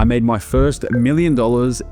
I made my first $1 million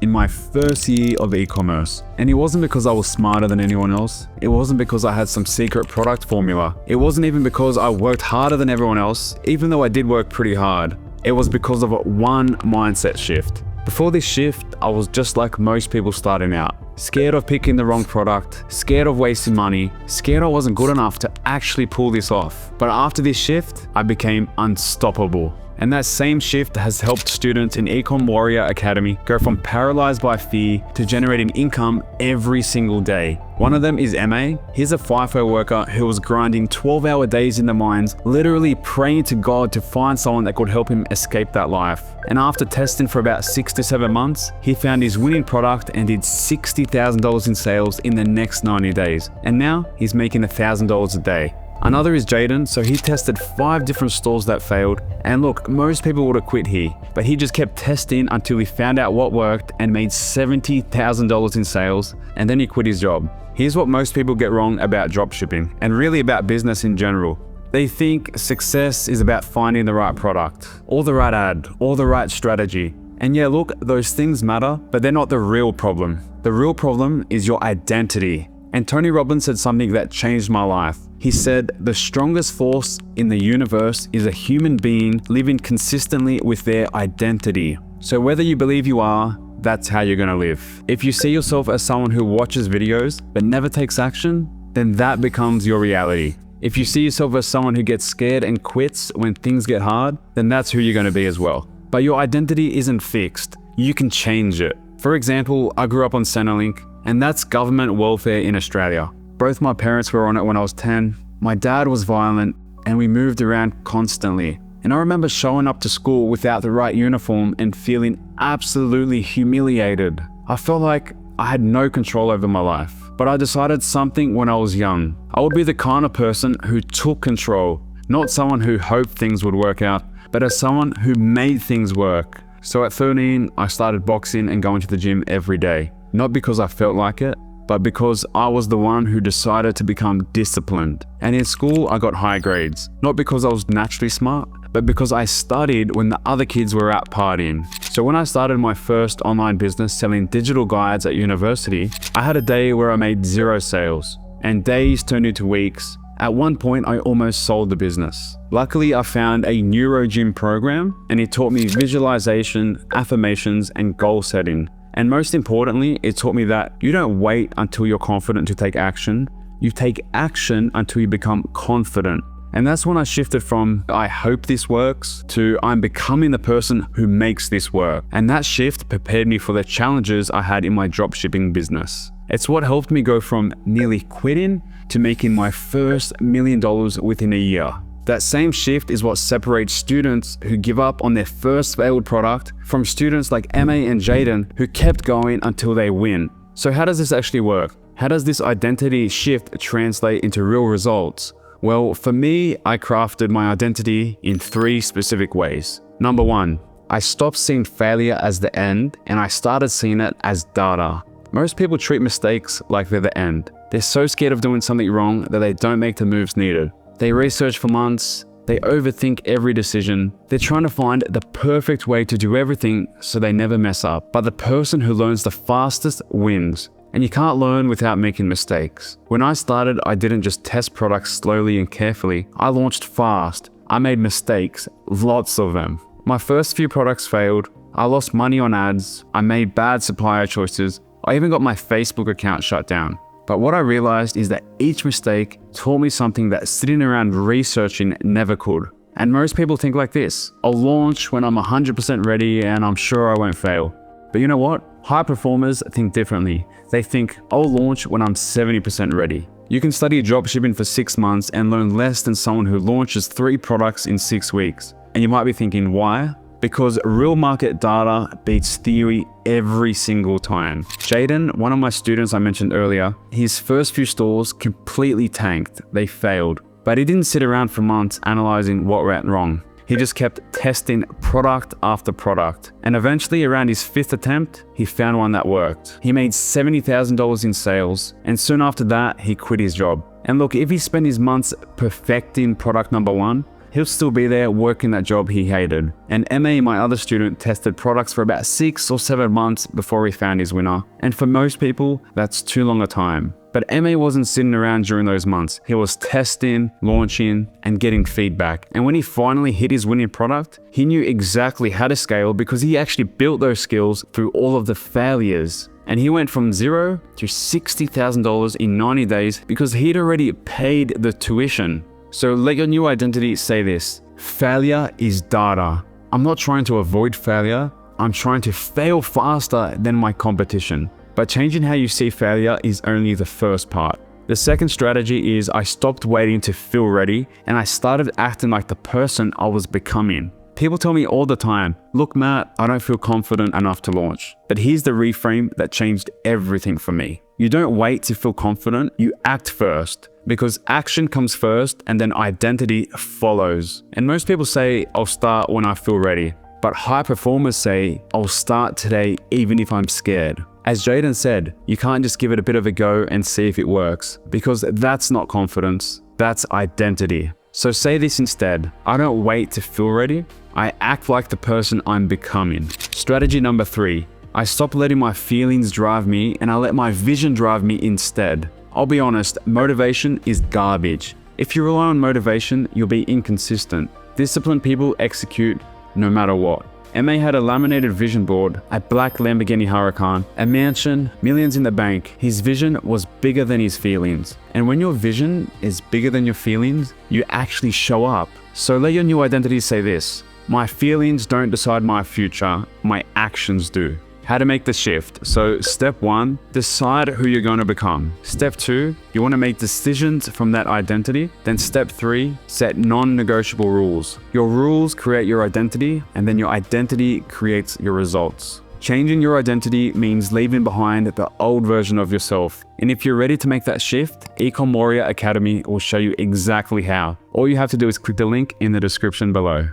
in my first year of e-commerce. And it wasn't because I was smarter than anyone else. It wasn't because I had some secret product formula. It wasn't even because I worked harder than everyone else, even though I did work pretty hard. It was because of one mindset shift. Before this shift, I was just like most people starting out. Scared of picking the wrong product, scared of wasting money, scared I wasn't good enough to actually pull this off. But after this shift, I became unstoppable. And that same shift has helped students in Ecom Warrior Academy go from paralyzed by fear to generating income every single day. One of them is MA. He's a FIFO worker who was grinding 12-hour days in the mines, literally praying to God to find someone that could help him escape that life. And after testing for about 6 to 7 months, he found his winning product and did $60,000 in sales in the next 90 days. And now he's making $1,000 a day. Another is Jaden, so he tested 5 different stores that failed. And look, most people would have quit here, but he just kept testing until he found out what worked and made $70,000 in sales, and then he quit his job. Here's what most people get wrong about dropshipping, and really about business in general. They think success is about finding the right product, or the right ad, or the right strategy. And yeah, look, those things matter, but they're not the real problem. The real problem is your identity. And Tony Robbins said something that changed my life. He said, the strongest force in the universe is a human being living consistently with their identity. So whether you believe you are, that's how you're gonna live. If you see yourself as someone who watches videos but never takes action, then that becomes your reality. If you see yourself as someone who gets scared and quits when things get hard, then that's who you're gonna be as well. But your identity isn't fixed. You can change it. For example, I grew up on Centrelink, and that's government welfare in Australia. Both my parents were on it when I was 10. My dad was violent, and we moved around constantly. And I remember showing up to school without the right uniform and feeling absolutely humiliated. I felt like I had no control over my life. But I decided something when I was young. I would be the kind of person who took control, not someone who hoped things would work out, but as someone who made things work. So at 13, I started boxing and going to the gym every day. Not because I felt like it, but because I was the one who decided to become disciplined. And in school, I got high grades. Not because I was naturally smart, but because I studied when the other kids were out partying. So when I started my first online business selling digital guides at university, I had a day where I made 0 sales, and days turned into weeks. At one point, I almost sold the business. Luckily, I found a neuro gym program, and it taught me visualization, affirmations, and goal setting. And most importantly, it taught me that you don't wait until you're confident to take action. You take action until you become confident. And that's when I shifted from I hope this works to I'm becoming the person who makes this work. And that shift prepared me for the challenges I had in my dropshipping business. It's what helped me go from nearly quitting to making my first $1 million within a year. That same shift is what separates students who give up on their first failed product from students like MA and Jaden who kept going until they win. So how does this actually work? How does this identity shift translate into real results? Well, for me, I crafted my identity in 3 specific ways. Number 1, I stopped seeing failure as the end and I started seeing it as data. Most people treat mistakes like they're the end. They're so scared of doing something wrong that they don't make the moves needed. They research for months, they overthink every decision. They're trying to find the perfect way to do everything so they never mess up. But the person who learns the fastest wins. And you can't learn without making mistakes. When I started, I didn't just test products slowly and carefully. I launched fast. I made mistakes, lots of them. My first few products failed. I lost money on ads. I made bad supplier choices. I even got my Facebook account shut down. But what I realized is that each mistake taught me something that sitting around researching never could. And most people think like this: I'll launch when I'm 100% ready and I'm sure I won't fail. But you know what? High performers think differently. They think, I'll launch when I'm 70% ready. You can study dropshipping for 6 months and learn less than someone who launches 3 products in 6 weeks. And you might be thinking, why? Because real market data beats theory every single time. Jaden, one of my students I mentioned earlier, his first few stores completely tanked. They failed. But he didn't sit around for months analyzing what went wrong. He just kept testing product after product. And eventually, around his 5th attempt, he found one that worked. He made $70,000 in sales, and soon after that, he quit his job. And look, if he spent his months perfecting product number 1, he'll still be there working that job he hated. And MA, my other student, tested products for about 6 or 7 months before he found his winner. And for most people, that's too long a time. But MA wasn't sitting around during those months. He was testing, launching, and getting feedback. And when he finally hit his winning product, he knew exactly how to scale because he actually built those skills through all of the failures. And he went from $0 to $60,000 in 90 days because he'd already paid the tuition. So let your new identity say this: failure is data. I'm not trying to avoid failure. I'm trying to fail faster than my competition. But changing how you see failure is only the first part. The second strategy is I stopped waiting to feel ready and I started acting like the person I was becoming. People tell me all the time, look Matt, I don't feel confident enough to launch. But here's the reframe that changed everything for me. You don't wait to feel confident, you act first. Because action comes first and then identity follows. And most people say, I'll start when I feel ready. But high performers say, I'll start today even if I'm scared. As Jaden said, you can't just give it a bit of a go and see if it works, because that's not confidence, that's identity. So say this instead: I don't wait to feel ready, I act like the person I'm becoming. Strategy number 3, I stop letting my feelings drive me and I let my vision drive me instead. I'll be honest, motivation is garbage. If you rely on motivation, you'll be inconsistent. Disciplined people execute no matter what. MA had a laminated vision board, a black Lamborghini Huracan, a mansion, millions in the bank. His vision was bigger than his feelings. And when your vision is bigger than your feelings, you actually show up. So let your new identity say this: my feelings don't decide my future, my actions do. How to make the shift. So step 1, decide who you're going to become. Step 2, you want to make decisions from that identity. Then step 3, set non-negotiable rules. Your rules create your identity, and then your identity creates your results. Changing your identity means leaving behind the old version of yourself. And if you're ready to make that shift, Ecom Warrior Academy will show you exactly how. All you have to do is click the link in the description below.